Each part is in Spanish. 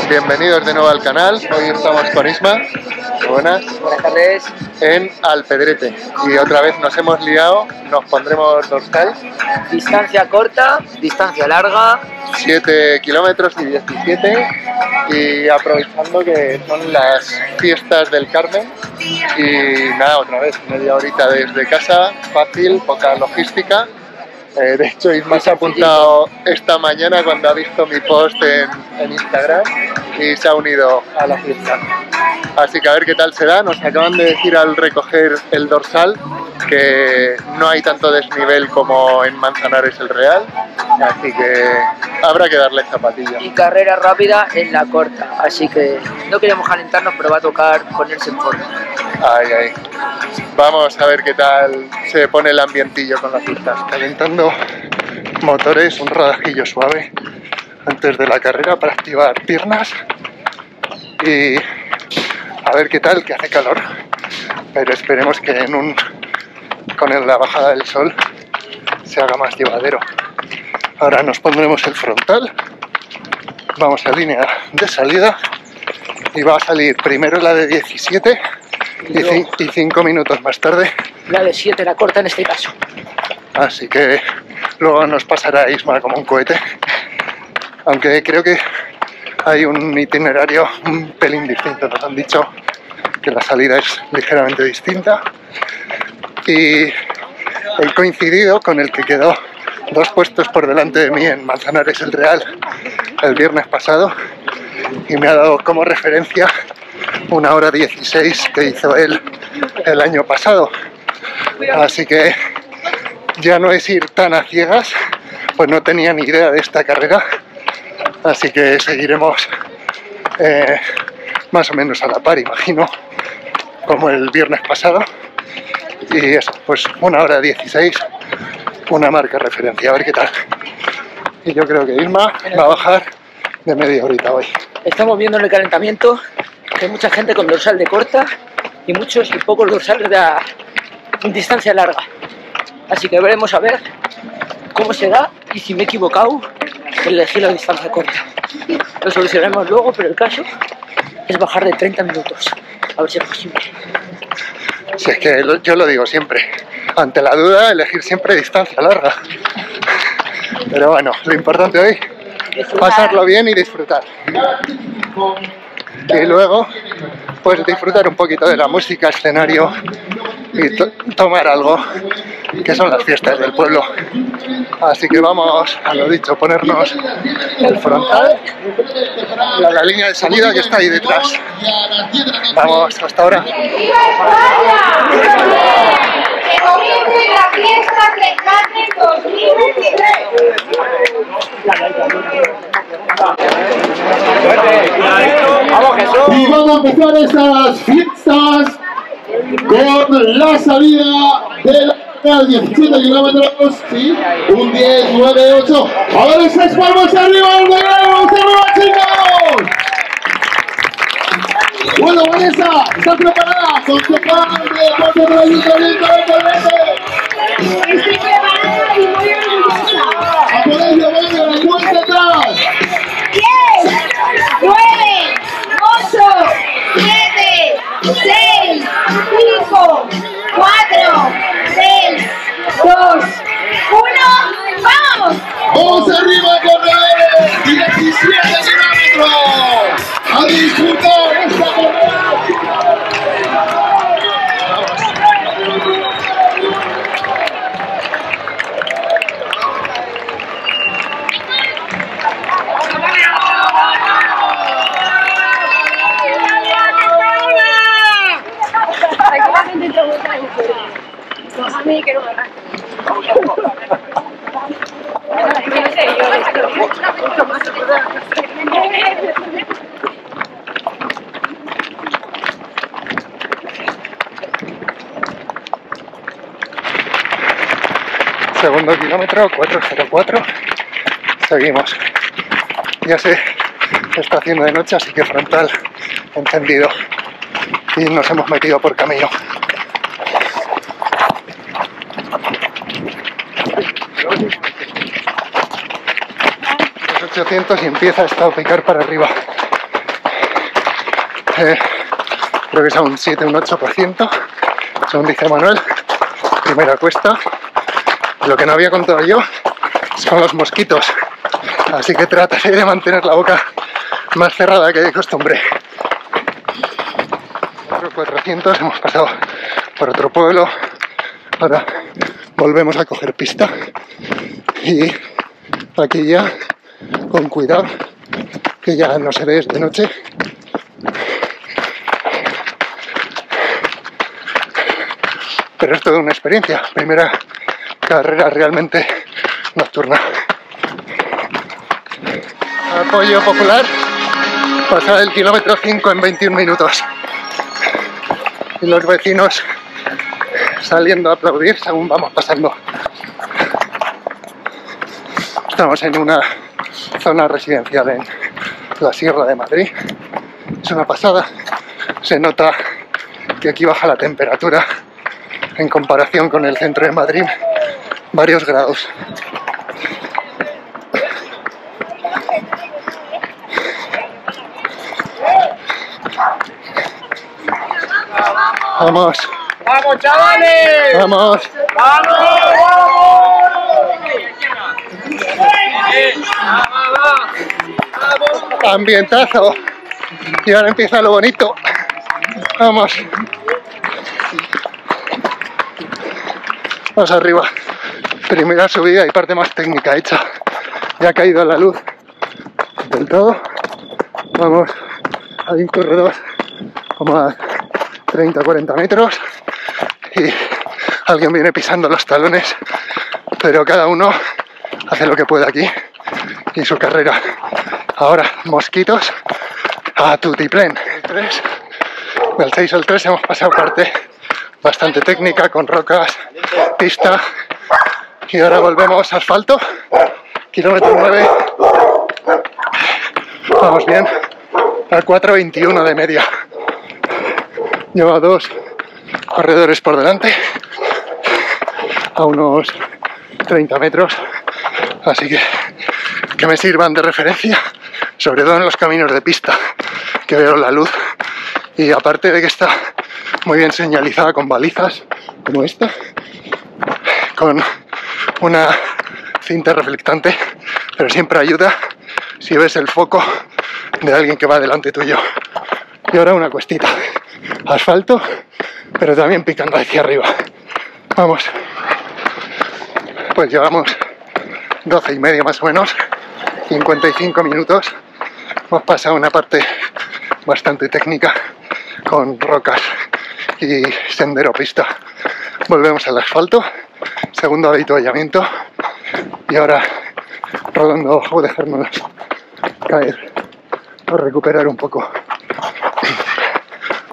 Bienvenidos de nuevo al canal. Hoy estamos con Isma. Buenas. Buenas tardes. En Alpedrete. Y otra vez nos hemos liado. Nos pondremos dorsal. Distancia corta, distancia larga. 7 kilómetros y 17. Y aprovechando que son las fiestas del Carmen. Y nada, otra vez, media horita desde casa. Fácil, poca logística. De hecho, Isma se ha apuntado esta mañana cuando ha visto mi post en Instagram y se ha unido a la fiesta. Así que a ver qué tal se da. Nos acaban de decir al recoger el dorsal que no hay tanto desnivel como en Manzanares el Real, así que habrá que darle zapatilla. Y carrera rápida en la corta, así que no queremos calentarnos, pero va a tocar ponerse en forma. Ay, ay. Vamos a ver qué tal se pone el ambientillo con las fiestas. Calentando motores, un rodajillo suave antes de la carrera para activar piernas y a ver qué tal, que hace calor, pero esperemos que con la bajada del sol se haga más llevadero. Ahora nos pondremos el frontal, vamos a línea de salida y va a salir primero la de 17 y 5 minutos más tarde la de 7, la corta en este caso. Así que luego nos pasará Isma como un cohete, aunque creo que hay un itinerario un pelín distinto. Nos han dicho que la salida es ligeramente distinta y he coincidido con el que quedó 2 puestos por delante de mí en Manzanares el Real el viernes pasado y me ha dado como referencia 1 hora 16 que hizo él el año pasado. Así que ya no es ir tan a ciegas, pues no tenía ni idea de esta carrera, así que seguiremos más o menos a la par, imagino, como el viernes pasado. Y eso, pues 1 hora 16, una marca referencia, a ver qué tal. Y yo creo que Isma va a bajar de media horita hoy. Estamos viendo en el calentamiento que hay mucha gente con dorsal de corta y muchos y pocos dorsales de distancia larga. Así que veremos a ver cómo se da y si me he equivocado en elegir la distancia corta. Lo solucionaremos luego, pero el caso es bajar de 30 minutos. A ver si es posible. Si es que yo lo digo siempre, ante la duda elegir siempre distancia larga. Pero bueno, lo importante hoy es pasarlo bien y disfrutar. Y luego pues disfrutar un poquito de la música, escenario y tomar algo, que son las fiestas del pueblo. Así que vamos, a lo dicho, ponernos el frontal y a la línea de salida que está ahí detrás. Vamos, hasta ahora. ¡Viva España! ¡Que comience la fiesta del Carmen 2023! Y vamos a empezar estas fiestas con la salida de la 17 kilómetros, ¿sí? Un 10, 9, 8. A ver esas palmas arriba, chicos. Bueno, Vanessa, ¿estás preparada? Con tu padre, con tu ayuntamiento de Alpedrete. Estoy preparada y muy orgullosa. A por ello, venga, la cuenta atrás. 10, 9, 8, 7, 6, 5, 4, 3, 2, 1, ¡vamos! Vamos arriba, corredores. 17 kilómetros. A disfrutar esta carrera. Segundo kilómetro, 4:04. Seguimos. Ya se está haciendo de noche, así que frontal encendido. Y nos hemos metido por camino. 800 y empieza esto a picar para arriba. creo que es a un 7, un 8%, según dice Manuel, primera cuesta. Lo que no había contado yo es con los mosquitos, así que trataré de mantener la boca más cerrada que de costumbre. 400, hemos pasado por otro pueblo, ahora volvemos a coger pista y aquí ya con cuidado, que ya no se ve de noche. Pero es toda una experiencia, primera carrera realmente nocturna. Apoyo popular, pasar el kilómetro 5 en 21 minutos. Y los vecinos saliendo a aplaudir según vamos pasando. Estamos en una zona residencial en la Sierra de Madrid. Es una pasada. Se nota que aquí baja la temperatura en comparación con el centro de Madrid, varios grados. ¡Vamos! ¡Vamos, chavales! ¡Vamos! Ambientazo. Y ahora empieza lo bonito. Vamos. Vamos arriba. Primera subida y parte más técnica hecha. Ya ha caído la luz del todo. Vamos. Hay un corredor como a 30-40 metros y alguien viene pisando los talones, pero cada uno hace lo que puede aquí y su carrera. Ahora mosquitos a tutiplén. Del 6 al 3 hemos pasado parte bastante técnica con rocas, pista, y ahora volvemos a asfalto, kilómetro 9. Vamos bien, a 4:21 de media. Lleva 2 corredores por delante a unos 30 metros, así que me sirvan de referencia, sobre todo en los caminos de pista, que veo la luz, y aparte de que está muy bien señalizada con balizas como esta, con una cinta reflectante, pero siempre ayuda si ves el foco de alguien que va delante tuyo. Y ahora una cuestita, asfalto, pero también picando hacia arriba. Vamos. Pues llevamos 12 y medio más o menos, 55 minutos. Hemos pasado una parte bastante técnica con rocas y sendero pista. Volvemos al asfalto, segundo avituallamiento, y ahora rodando o dejarnos caer o recuperar un poco.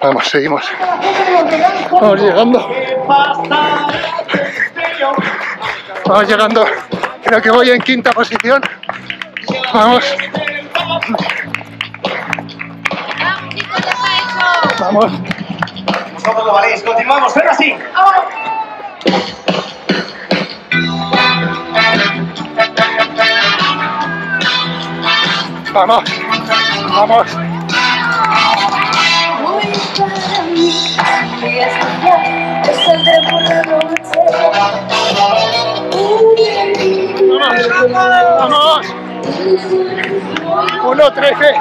Vamos, seguimos. Vamos llegando. Vamos llegando. Creo que voy en quinta posición. Vamos. Vamos. ¿Cómo lo valéis? Continuamos, pero así. Vamos. Vamos. Vamos. 1:13.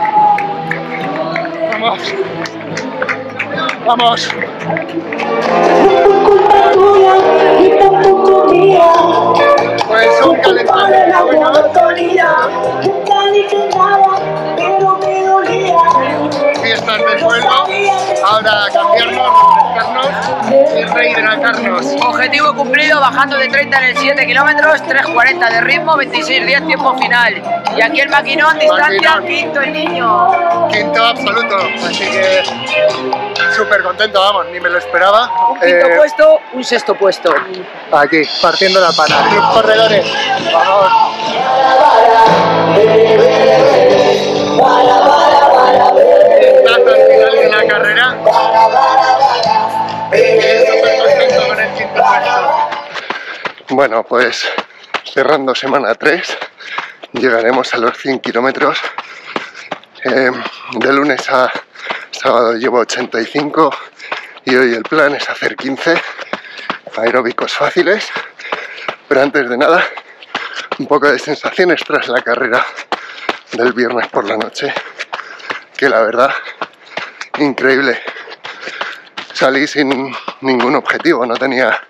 Vamos. Vamos. Pues un calentamiento bueno. Fiestas del pueblo, ahora cambiarnos, refrescarnos y rehidratarnos. Objetivo cumplido, bajando de 30 en el 7 kilómetros, 3:40 de ritmo, 26:10 tiempo final. Y aquí el maquinón, distancia, Maquinón. quinto el niño. Quinto absoluto, así que súper contento, vamos, ni me lo esperaba. Un quinto puesto, un sexto puesto. Aquí, partiendo la pana. Club Corredores, vamos. Tazo al final de la carrera. Súper contento con el quinto puesto. Bueno, pues cerrando semana 3, llegaremos a los 100 kilómetros. De lunes a sábado llevo 85 y hoy el plan es hacer 15 aeróbicos fáciles. Pero antes de nada, un poco de sensaciones tras la carrera del viernes por la noche, que la verdad, increíble. Salí sin ningún objetivo, no tenía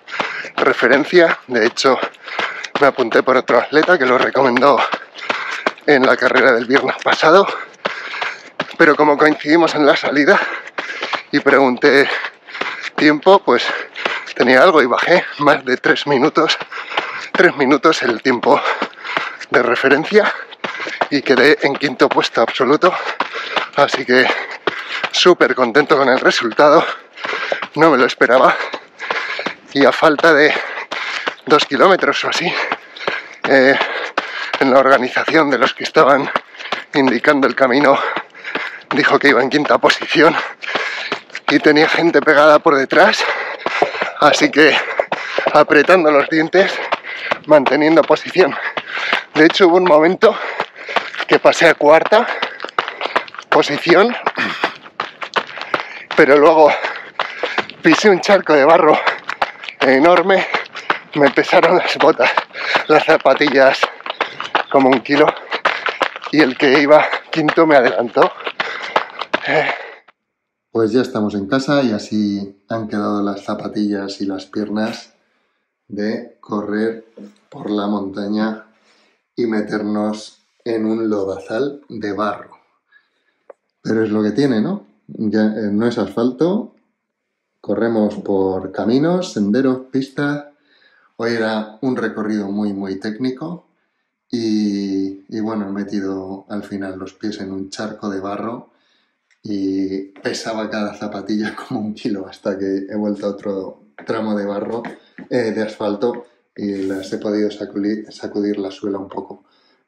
referencia. De hecho, me apunté por otro atleta que lo recomendó en la carrera del viernes pasado, pero como coincidimos en la salida y pregunté tiempo, pues tenía algo y bajé más de 3 minutos el tiempo de referencia y quedé en quinto puesto absoluto, así que súper contento con el resultado, no me lo esperaba. Y a falta de 2 kilómetros o así, en la organización de los que estaban indicando el camino dijo que iba en quinta posición y tenía gente pegada por detrás, así que apretando los dientes, manteniendo posición. De hecho, hubo un momento que pasé a cuarta posición, pero luego pisé un charco de barro enorme, me pesaron las botas, las zapatillas como 1 kilo y el que iba quinto me adelantó. Pues ya estamos en casa y así han quedado las zapatillas y las piernas de correr por la montaña y meternos en un lodazal de barro. Pero es lo que tiene, ¿no? Ya no es asfalto, corremos por caminos, senderos, pistas. Hoy era un recorrido muy técnico y bueno, he metido al final los pies en un charco de barro y pesaba cada zapatilla como 1 kilo hasta que he vuelto a otro tramo de barro, de asfalto, y las he podido sacudir la suela un poco.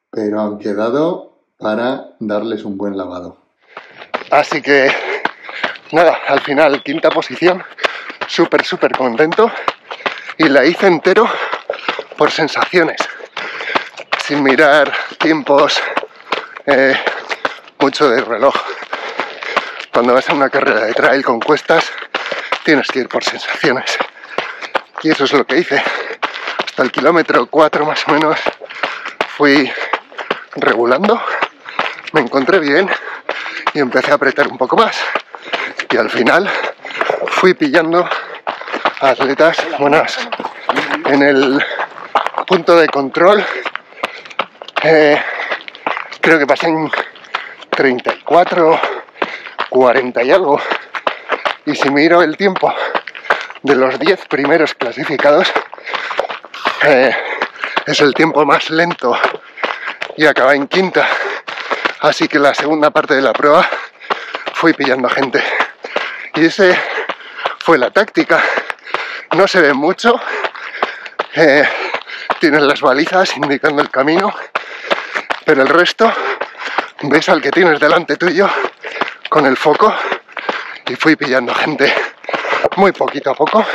Pero han quedado para darles un buen lavado. Así que nada, al final quinta posición, súper contento, y la hice entero por sensaciones, sin mirar tiempos, mucho de reloj. Cuando vas a una carrera de trail con cuestas, tienes que ir por sensaciones. Y eso es lo que hice. Hasta el kilómetro 4 más o menos fui regulando, me encontré bien y empecé a apretar un poco más. Y al final fui pillando a atletas buenas en el punto de control. Creo que pasé en 34, 40 y algo. Y si miro el tiempo de los 10 primeros clasificados, es el tiempo más lento y acabé en quinta. Así que la segunda parte de la prueba fui pillando gente. Y esa fue la táctica. No se ve mucho. Tienes las balizas indicando el camino, pero el resto ves al que tienes delante tuyo con el foco y fui pillando gente muy poquito a poco.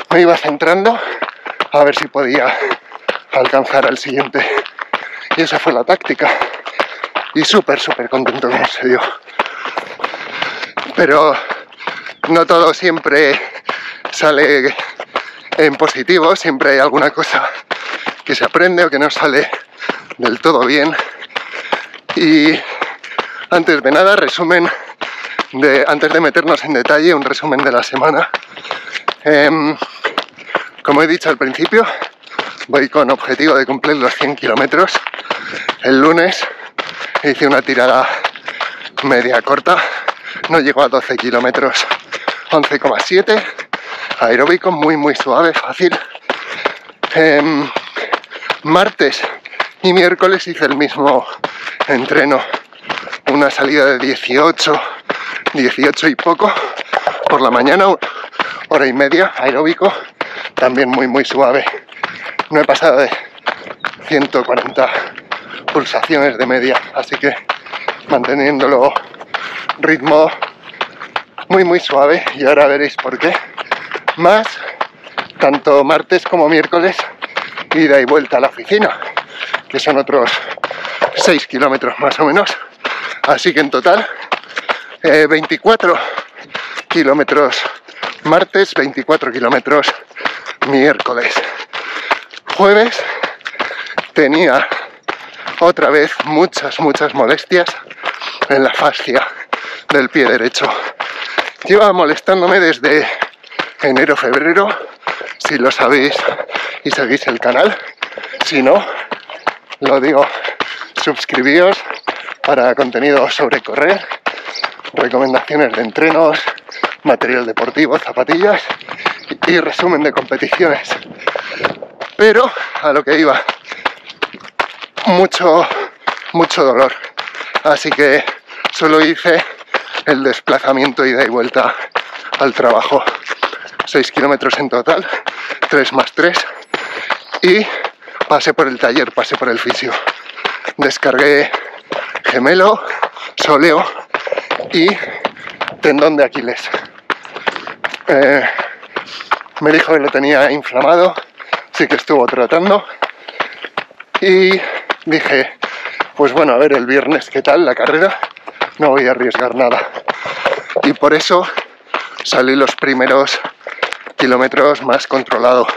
Me iba centrando a ver si podía alcanzar al siguiente y esa fue la táctica y súper contento como se dio. Pero no todo siempre sale en positivo, siempre hay alguna cosa que se aprende o que no sale del todo bien. Y antes de nada, antes de meternos en detalle, un resumen de la semana. Como he dicho al principio, voy con objetivo de cumplir los 100 kilómetros. El lunes hice una tirada media corta, no llegó a 12 kilómetros, 11,7, aeróbico, muy suave, fácil. Martes y miércoles hice el mismo entreno, una salida de 18 y poco por la mañana, 1 hora y media, aeróbico, también muy suave. No he pasado de 140 pulsaciones de media, así que manteniéndolo ritmo muy suave, y ahora veréis por qué. Más, tanto martes como miércoles, ida y vuelta a la oficina, que son otros 6 kilómetros más o menos, así que en total 24 kilómetros martes, 24 kilómetros miércoles. Jueves tenía otra vez muchas molestias en la fascia del pie derecho. Lleva molestándome desde enero, febrero, si lo sabéis y seguís el canal. Si no, lo digo, suscribíos para contenido sobre correr, recomendaciones de entrenos, material deportivo, zapatillas y resumen de competiciones. Pero a lo que iba, mucho dolor, así que solo hice el desplazamiento ida y vuelta al trabajo, 6 kilómetros en total, 3 más 3, y pasé por el taller, pasé por el fisio, descargué gemelo, sóleo y tendón de Aquiles. Me dijo que lo tenía inflamado, sí que estuvo tratando, y dije, pues bueno, a ver el viernes qué tal la carrera, no voy a arriesgar nada. Y por eso salí los primeros kilómetros más controlado.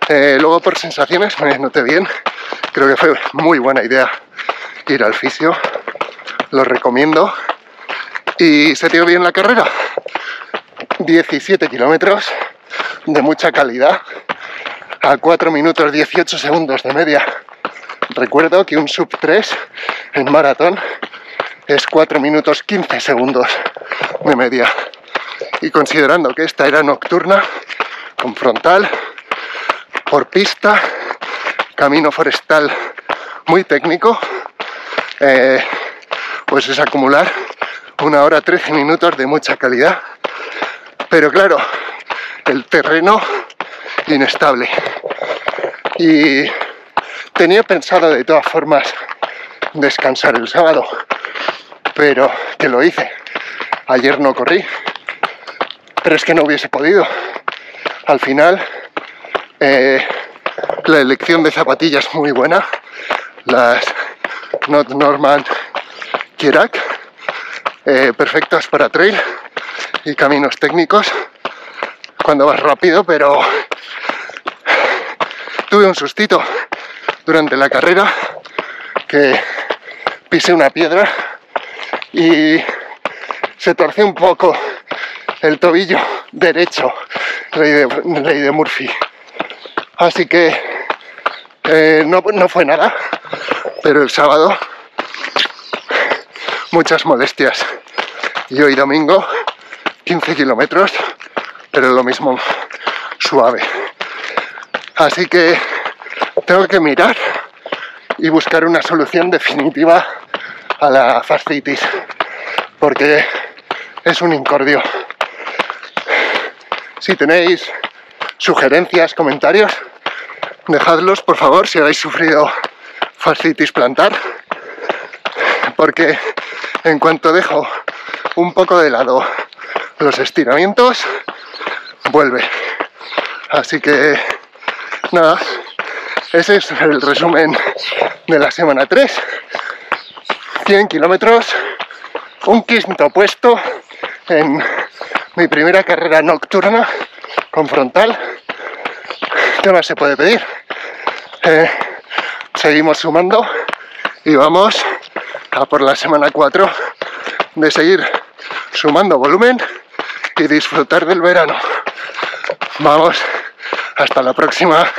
Luego por sensaciones me noté bien, creo que fue muy buena idea ir al fisio, lo recomiendo. Y se dio bien la carrera, 17 kilómetros de mucha calidad, a 4 minutos 18 segundos de media. Recuerdo que un sub 3 en maratón es 4 minutos 15 segundos de media. Y considerando que esta era nocturna, con frontal, por pista, camino forestal muy técnico, pues es acumular 1 hora 13 minutos de mucha calidad. Pero claro, el terreno inestable. Y tenía pensado de todas formas descansar el sábado, pero que lo hice. Ayer no corrí, pero es que no hubiese podido. Al final, la elección de zapatillas es muy buena, las Not Norman Kirac, perfectas para trail y caminos técnicos cuando vas rápido, pero tuve un sustito durante la carrera, que pisé una piedra y se torció un poco el tobillo derecho, ley de Murphy. Así que no fue nada, pero el sábado muchas molestias. Y hoy domingo 15 kilómetros, pero lo mismo suave. Así que tengo que mirar y buscar una solución definitiva a la fascitis, porque es un incordio. Si tenéis sugerencias, comentarios, dejadlos por favor si habéis sufrido fascitis plantar, porque en cuanto dejo un poco de lado los estiramientos, vuelve. Así que nada, ese es el resumen de la semana 3. 100 kilómetros, un quinto puesto en mi primera carrera nocturna con frontal. ¿Qué más se puede pedir? Seguimos sumando y vamos a por la semana 4 de seguir sumando volumen y disfrutar del verano. Vamos, hasta la próxima.